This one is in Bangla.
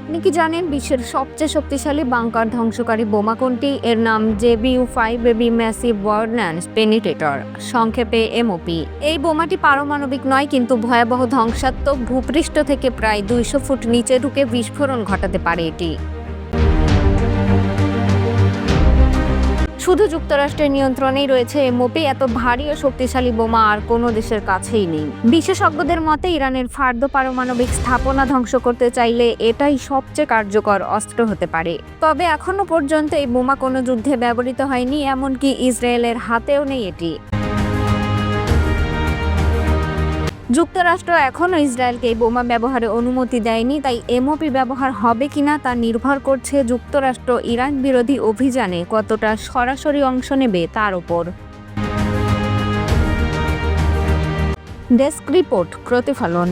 আপনি কি জানেন বিশ্বের সবচেয়ে শক্তিশালী বাংকার ধ্বংসকারী বোমা কোনটি? এর নাম JBU-5 baby massive ordinance penetrator, সংক্ষেপে MOP। এই বোমাটি পারমাণবিক নয়, কিন্তু ভয়াবহ ধ্বংসাত্মক। ভূপৃষ্ঠ থেকে প্রায় 200 ফুট নিচে ঢুকে বিস্ফোরণ ঘটাতে পারে এটি। শুধু যুক্তরাষ্ট্রের নিয়ন্ত্রণেই রয়েছে MOP। এত ভারী ও শক্তিশালী বোমা আর কোনো দেশের কাছেই নেই। বিশেষজ্ঞদের মতে ইরানের ফার্দো পারমাণবিক স্থাপনা ধ্বংস করতে চাইলে এটাই সবচেয়ে কার্যকর অস্ত্র হতে পারে। তবে এখনো পর্যন্ত এই বোমা কোনো যুদ্ধে ব্যবহৃত হয়নি, এমনকি ইসরায়েলের হাতেও নেই এটি। যুক্তরাষ্ট্র এখনও ইসরায়েলকে এই বোমা ব্যবহারে অনুমতি দেয়নি, তাই MOP ব্যবহার হবে কিনা তা নির্ভর করছে যুক্তরাষ্ট্র ইরান বিরোধী অভিযানে কতটা সরাসরি অংশ নেবে তার ওপর। ডেস্ক রিপোর্ট, প্রতিফলন।